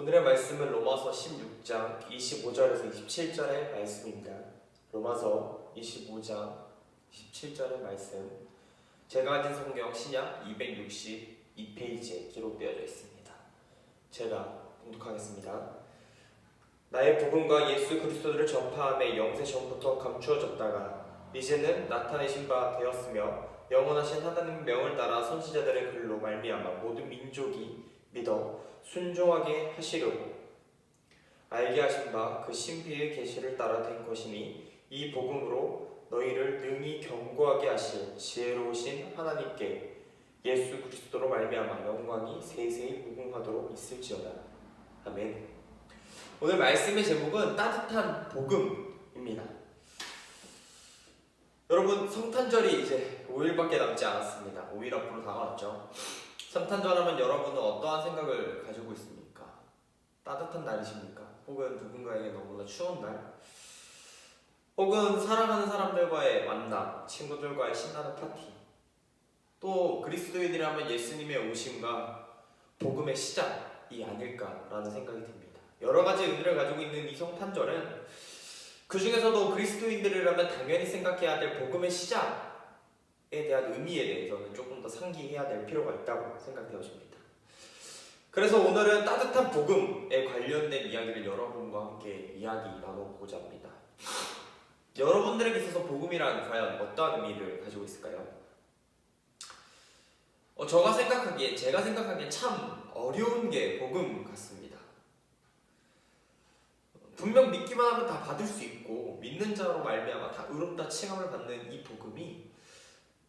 오늘의 말씀은 로마서 16장 25절에서 27절의 말씀입니다. 로마서 25장 17절의 말씀. 제가 가진 성경 신약 262페이지에 기록되어져 있습니다. 제가 봉독하겠습니다. 나의 복음과 예수 그리스도를 전파함에 영세 전부터 감추어졌다가 이제는 나타내신 바 되었으며 영원하신 하나님 명을 따라 선지자들의 글로 말미암아 모든 민족이 믿어 순종하게 하시려고 알게 하신 바 그 신비의 계시를 따라 된 것이니 이 복음으로 너희를 능히 견고하게 하실 지혜로우신 하나님께 예수 그리스도로 말미암아 영광이 세세히 무궁하도록 있을지어다. 아멘. 오늘 말씀의 제목은 따뜻한 복음입니다. 여러분, 성탄절이 이제 5일밖에 남지 않았습니다. 5일 앞으로 다가왔죠. 성탄절하면 여러분은 어떠한 생각을 가지고 있습니까? 따뜻한 날이십니까? 혹은 누군가에게 너무나 추운 날? 혹은 사랑하는 사람들과의 만남, 친구들과의 신나는 파티? 또 그리스도인이라면 예수님의 오심과 복음의 시작이 아닐까라는 생각이 듭니다. 여러 가지 의미를 가지고 있는 이 성탄절은 그 중에서도 그리스도인들이라면 당연히 생각해야 될 복음의 시작에 대한 의미에 대해서는 조금 더 상기해야 될 필요가 있다고 생각되어집니다. 그래서 오늘은 따뜻한 복음에 관련된 이야기를 여러분과 함께 이야기 나눠보고자 합니다. 여러분들에게 있어서 복음이란 과연 어떠한 의미를 가지고 있을까요? 제가 생각하기엔 참 어려운 게 복음 같습니다. 분명 믿기만 하면 다 받을 수 있고 믿는 자로 말미암아 다 의롭다 칭함을 받는 이 복음이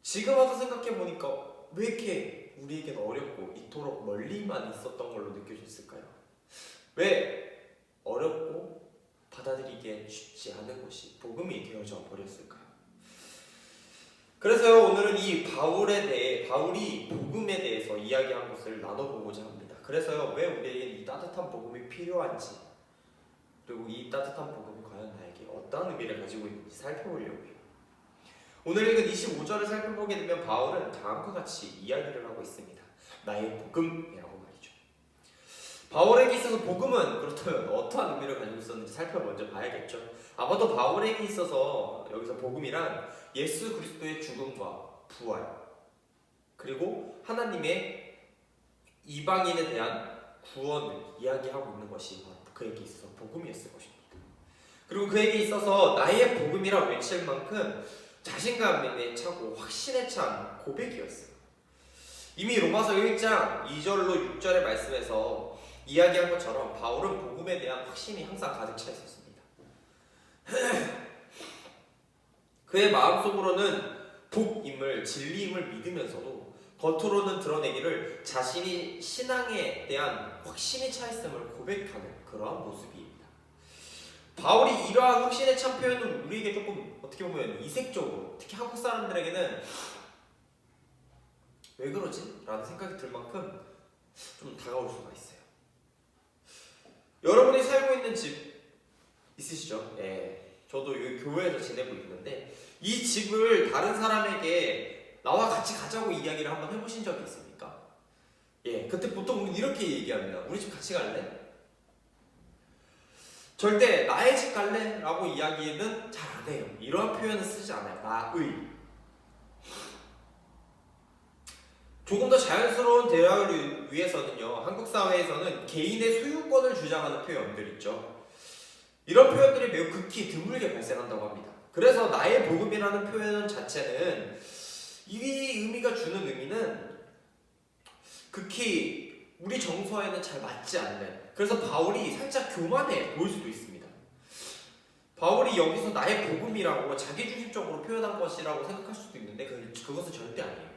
지금 와서 생각해보니까 왜 이렇게 우리에겐 어렵고 이토록 멀리만 있었던 걸로 느껴졌을까요? 왜 어렵고 받아들이기엔 쉽지 않은 것이 복음이 되어져 버렸을까요? 그래서 오늘은 이 바울이 복음에 대해서 이야기한 것을 나눠보고자 합니다. 그래서요, 왜 우리에게 이 따뜻한 복음이 필요한지, 그리고 이 따뜻한 복음이 과연 나에게 어떤 의미를 가지고 있는지 살펴보려고 해요. 오늘 읽은 25절을 살펴보게 되면 바울은 다음과 같이 이야기를 하고 있습니다. 나의 복음이라고 말이죠. 바울에게 있어서 복음은 그렇다면 어떠한 의미를 가지고 있었는지 먼저 봐야겠죠. 아마도 바울에게 있어서 여기서 복음이란 예수 그리스도의 죽음과 부활, 그리고 하나님의 이방인에 대한 구원을 이야기하고 있는 것이 그에게 있어서 복음이었을 것입니다. 그리고 그에게 있어서 나의 복음이라 외칠 만큼 자신감에 차고 확신에 찬 고백이었어요. 이미 로마서 1장 2절로 6절의 말씀에서 이야기한 것처럼 바울은 복음에 대한 확신이 항상 가득 차 있었습니다. 그의 마음속으로는 복임을, 진리임을 믿으면서도 겉으로는 드러내기를 자신이 신앙에 대한 확신이 차 있음을 고백하는 그러한 모습입니다. 바울이 이러한 확신에 찬 표현은 우리에게 조금 어떻게 보면 이색적으로, 특히 한국 사람들에게는 왜 그러지? 라는 생각이 들 만큼 좀 다가올 수가 있어요. 여러분이 살고 있는 집 있으시죠? 예, 저도 이 교회에서 지내고 있는데 이 집을 다른 사람에게 나와 같이 가자고 이야기를 한번 해보신 적이 있습니까? 예, 그때 보통 우리 이렇게 얘기합니다. 우리 집 같이 갈래? 절대 나의 집 갈래? 라고 이야기는 잘 안 해요. 이러한 표현은 쓰지 않아요. 나의. 조금 더 자연스러운 대화를 위해서는요, 한국 사회에서는 개인의 소유권을 주장하는 표현들 있죠. 이런 표현들이 매우 극히 드물게 발생한다고 합니다. 그래서 나의 복음이라는 표현 자체는 이 의미가 주는 의미는 극히 우리 정서에는 잘 맞지 않는, 그래서 바울이 살짝 교만해 보일 수도 있습니다. 바울이 여기서 나의 복음이라고 자기중심적으로 표현한 것이라고 생각할 수도 있는데 그것은 절대 아니에요.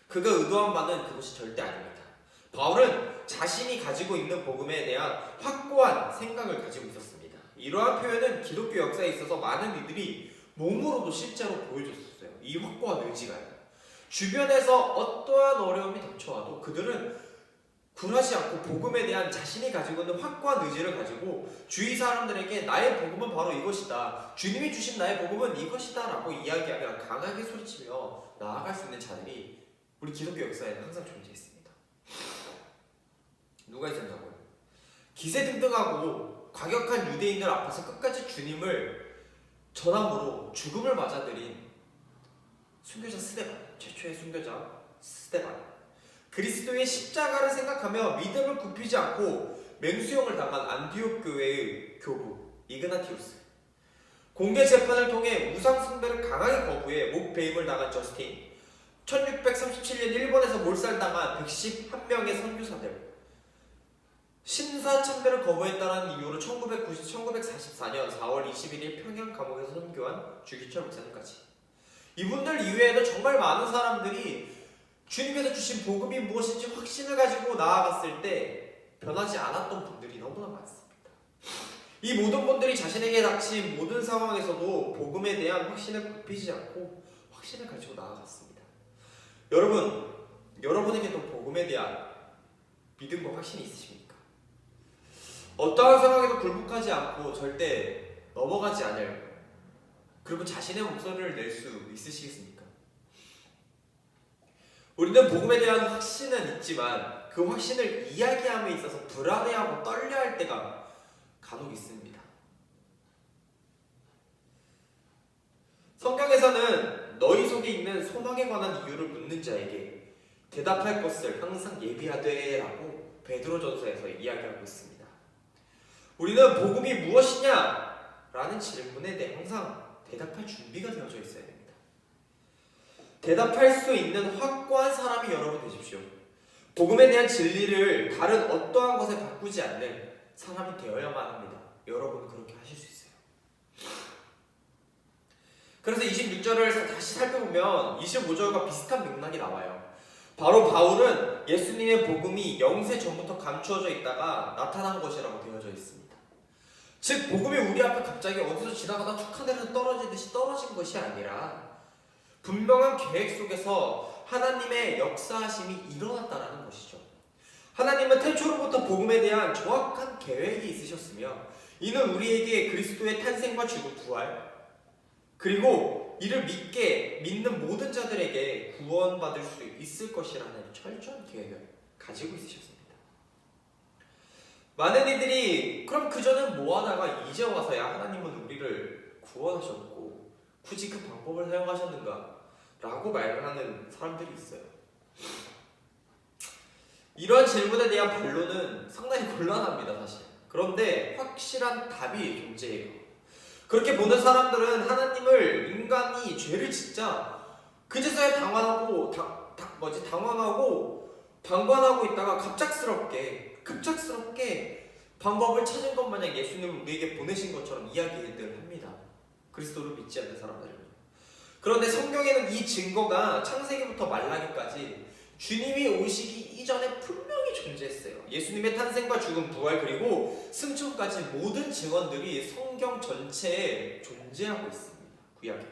그가 의도한 바는 그것이 절대 아닙니다. 바울은 자신이 가지고 있는 복음에 대한 확고한 생각을 가지고 있었습니다. 이러한 표현은 기독교 역사에 있어서 많은 이들이 몸으로도 실제로 보여줬었어요. 이 확고한 의지가요. 주변에서 어떠한 어려움이 닥쳐와도 그들은 굴하지 않고 복음에 대한 자신이 가지고 있는 확고한 의지를 가지고 주위 사람들에게 나의 복음은 바로 이것이다, 주님이 주신 나의 복음은 이것이다 라고 이야기하며 강하게 소리치며 나아갈 수 있는 자들이 우리 기독교 역사에는 항상 존재했습니다. 누가 있었냐고요? 기세등등하고 과격한 유대인들 앞에서 끝까지 주님을 전함으로 죽음을 맞아들인 순교자 스데반, 최초의 순교자 스데반. 그리스도의 십자가를 생각하며 믿음을 굽히지 않고 맹수형을 당한 안디옥 교회의 교부 이그나티우스, 공개 재판을 통해 우상 숭배를 강하게 거부해 목배임을 당한 저스틴, 1637년 일본에서 몰살당한 111명의 선교사들, 심사참배를 거부했다는 이유로 1944년 4월 21일 평양 감옥에서 선교한 주기철 목사님까지, 이분들 이외에도 정말 많은 사람들이 주님께서 주신 복음이 무엇인지 확신을 가지고 나아갔을 때 변하지 않았던 분들이 너무나 많습니다. 이 모든 분들이 자신에게 닥친 모든 상황에서도 복음에 대한 확신을 굽히지 않고 확신을 가지고 나아갔습니다. 여러분에게도 복음에 대한 믿음과 확신이 있으십니까? 어떠한 상황에도 굴복하지 않고 절대 넘어가지 않을, 그리고 자신의 목소리를 낼 수 있으시겠습니까? 우리는 복음에 대한 확신은 있지만 그 확신을 이야기함에 있어서 불안해하고 떨려할 때가 간혹 있습니다. 성경에서는 너희 속에 있는 소망에 관한 이유를 묻는 자에게 대답할 것을 항상 예비하되 라고 베드로전서에서 이야기하고 있습니다. 우리는 복음이 무엇이냐? 라는 질문에 대해 항상 대답할 준비가 되어져 있어야 됩니다. 대답할 수 있는 확고한 사람이 여러분 되십시오. 복음에 대한 진리를 다른 어떠한 것에 바꾸지 않는 사람이 되어야만 합니다. 여러분은 그렇게 하실 수 있어요. 그래서 26절을 다시 살펴보면 25절과 비슷한 맥락이 나와요. 바로 바울은 예수님의 복음이 영세 전부터 감추어져 있다가 나타난 것이라고 되어져 있습니다. 즉 복음이 우리 앞에 갑자기 어디서 지나가다 툭 하늘에서 떨어지듯이 떨어진 것이 아니라 분명한 계획 속에서 하나님의 역사하심이 일어났다는 것이죠. 하나님은 태초로부터 복음에 대한 정확한 계획이 있으셨으며 이는 우리에게 그리스도의 탄생과 죽음, 부활, 그리고 이를 믿는 모든 자들에게 구원받을 수 있을 것이라는 철저한 계획을 가지고 있으셨습니다. 많은 이들이 그럼 그전엔 뭐하다가 이제 와서야 하나님은 우리를 구원하셨고 굳이 그 방법을 사용하셨는가? 라고 말을 하는 사람들이 있어요. 이러한 질문에 대한 반론은 상당히 곤란합니다, 사실. 그런데 확실한 답이 존재해요. 그렇게 보는 사람들은 하나님을 인간이 죄를 짓자 그제서야 당황하고 방관하고 있다가 급작스럽게 방법을 찾은 것 마냥 예수님을 우리에게 보내신 것처럼 이야기를 합니다. 그리스도를 믿지 않는 사람들은. 그런데 성경에는 이 증거가 창세기부터 말라기까지 주님이 오시기 이전에 분명히 존재했어요. 예수님의 탄생과 죽음, 부활, 그리고 승천까지 모든 증언들이 성경 전체에 존재하고 있습니다. 구약에.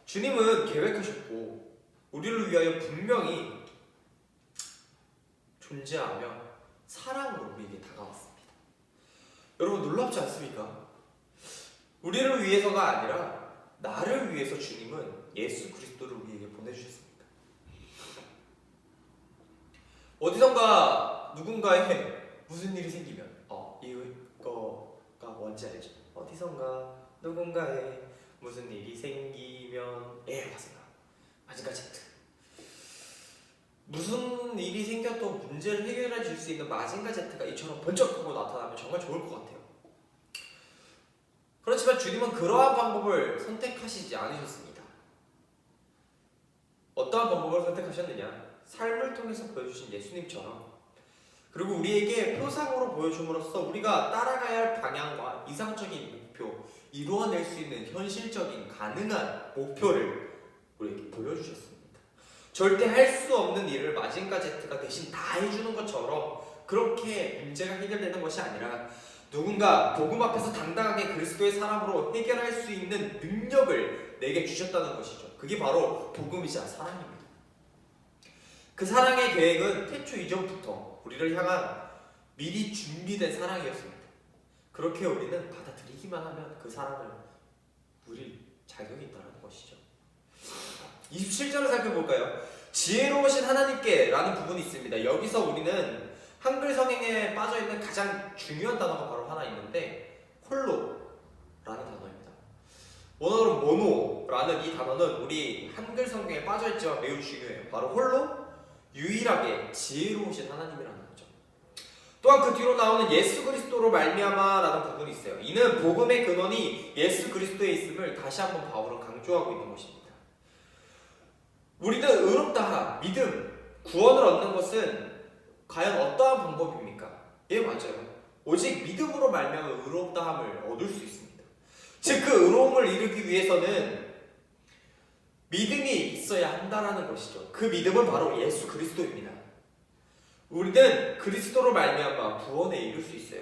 주님은 계획하셨고 우리를 위하여 분명히 존재하며 사랑으로 우리에게 다가왔습니다. 여러분 놀랍지 않습니까? 우리를 위해서가 아니라 나를 위해서 주님은 예수 그리스도를 우리에게 보내주셨습니다. 어디선가 누군가에 무슨 일이 생기면 이거가 뭔지 알죠? 어디선가 누군가에 무슨 일이 생기면 맞습니다. 마징가 제트. 무슨 일이 생겨도 문제를 해결해 줄 수 있는 마징가 제트가 이처럼 번쩍하고 나타나면 정말 좋을 것 같아요. 그렇지만 주님은 그러한 방법을 선택하시지 않으셨습니다. 어떠한 방법을 선택하셨느냐? 삶을 통해서 보여주신 예수님처럼, 그리고 우리에게 표상으로 보여줌으로써 우리가 따라가야 할 방향과 이상적인 목표, 이루어낼 수 있는 현실적인 가능한 목표를 우리에게 보여주셨습니다. 절대 할 수 없는 일을 마징가 제트가 대신 다 해주는 것처럼 그렇게 문제가 해결되는 것이 아니라 누군가 복음 앞에서 당당하게 그리스도의 사람으로 해결할 수 있는 능력을 내게 주셨다는 것이죠. 그게 바로 복음이자 사랑입니다. 그 사랑의 계획은 태초 이전부터 우리를 향한 미리 준비된 사랑이었습니다. 그렇게 우리는 받아들이기만 하면 그 사랑을 누릴 자격이 있다는 것이죠. 27절을 살펴볼까요? 지혜로우신 하나님께 라는 부분이 있습니다. 여기서 우리는 한글 성행에 빠져있는 가장 중요한 단어가 바로 하나 있는데 홀로라는 단어입니다. 원어로 모노라는 이 단어는 우리 한글 성경에 빠져있지만 매우 중요해요. 바로 홀로 유일하게 지혜로우신 하나님이라는 거죠. 또한 그 뒤로 나오는 예수 그리스도로 말미암아라는 부분이 있어요. 이는 복음의 근원이 예수 그리스도에 있음을 다시 한번 바울은 강조하고 있는 것입니다. 우리는 의롭다, 믿음, 구원을 얻는 것은 과연 어떠한 방법입니까? 예, 맞아요. 오직 믿음으로 말미암아 의롭다함을 얻을 수 있습니다. 즉 그 의로움을 이루기 위해서는 믿음이 있어야 한다라는 것이죠. 그 믿음은 바로 예수 그리스도입니다. 우리는 그리스도로 말미암아 구원에 이룰 수 있어요.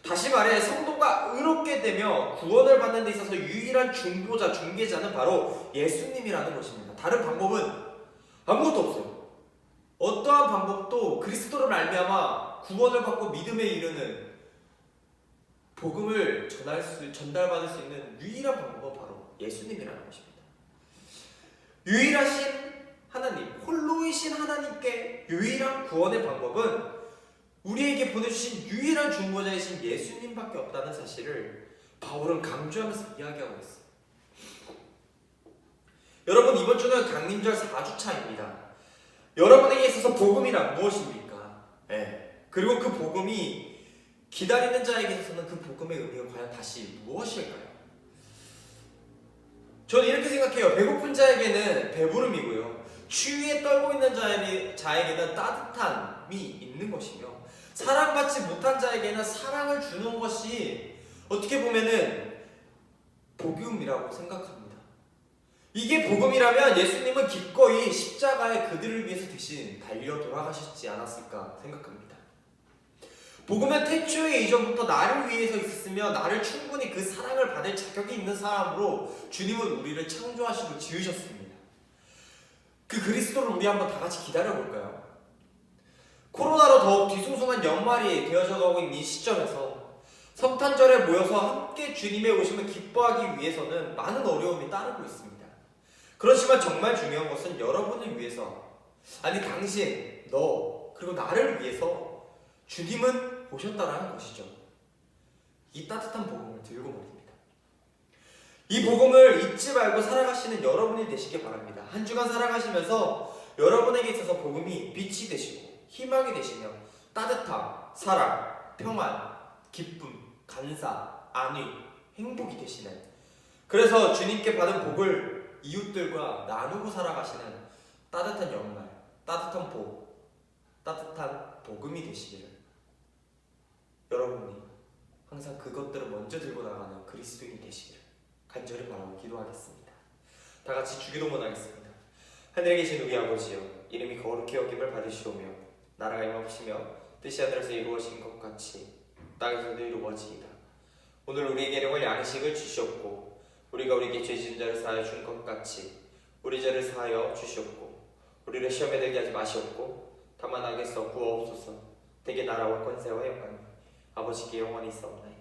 다시 말해 성도가 의롭게 되며 구원을 받는 데 있어서 유일한 중보자, 중개자는 바로 예수님이라는 것입니다. 다른 방법은 아무것도 없어요. 어떠한 방법도 그리스도로 말미암아 구원을 받고 믿음에 이르는 복음을 전달받을 수 있는 유일한 방법은 바로 예수님이라는 것입니다. 유일하신 하나님, 홀로이신 하나님께 유일한 구원의 방법은 우리에게 보내주신 유일한 중보자이신 예수님밖에 없다는 사실을 바울은 강조하면서 이야기하고 있어요. 여러분, 이번 주는 강림절 4주차입니다. 여러분에게 있어서 복음이란 무엇입니까? 네. 그리고 그 복음이 기다리는 자에게 있어서는 그 복음의 의미가 과연 다시 무엇일까요? 저는 이렇게 생각해요. 배고픈 자에게는 배부름이고요, 추위에 떨고 있는 자에게는 따뜻함이 있는 것이며, 사랑받지 못한 자에게는 사랑을 주는 것이 어떻게 보면은 복음이라고 생각합니다. 이게 복음이라면 예수님은 기꺼이 십자가에 그들을 위해서 대신 달려 돌아가셨지 않았을까 생각합니다. 복음은 태초에 이전부터 나를 위해서 있었으며 나를 충분히 그 사랑을 받을 자격이 있는 사람으로 주님은 우리를 창조하시고 지으셨습니다. 그 그리스도를 우리 한번 다 같이 기다려볼까요? 코로나로 더욱 뒤숭숭한 연말이 되어져 가고 있는 이 시점에서 성탄절에 모여서 함께 주님의 오심을 기뻐하기 위해서는 많은 어려움이 따르고 있습니다. 그렇지만 정말 중요한 것은 여러분을 위해서, 아니 당신, 너, 그리고 나를 위해서 주님은 오셨다라는 것이죠. 이 따뜻한 복음을 들고 말입니다. 이 복음을 잊지 말고 살아가시는 여러분이 되시길 바랍니다. 한 주간 살아가시면서 여러분에게 있어서 복음이 빛이 되시고 희망이 되시며 따뜻함, 사랑, 평안, 기쁨, 감사, 안위, 행복이 되시는, 그래서 주님께 받은 복을 이웃들과 나누고 살아가시는 따뜻한 연말, 따뜻한 복, 따뜻한 복음이 되시기를 여러분이 항상 그것들을 먼저 들고 나가는 그리스도인이 되시기를 간절히 바라고 기도하겠습니다. 다 같이 주기도문 하겠습니다. 하늘에 계신 우리 아버지여, 이름이 거룩히 여김을 받으시오며 나라가 임하시며 뜻이 하늘에서 이루어진 것 같이 땅에서도 이루어지이다. 오늘 우리에게 일용할 양식을 주시옵고 우리가 우리에게 죄 지은 자를 사하여 준 것 같이 우리 죄를 사하여 주시옵고 우리를 시험에 들게 하지 마시옵고 다만 악에서 구하옵소서. 대개 나라와 권세와 영광이 아버지께 영원히 있사옵나이다.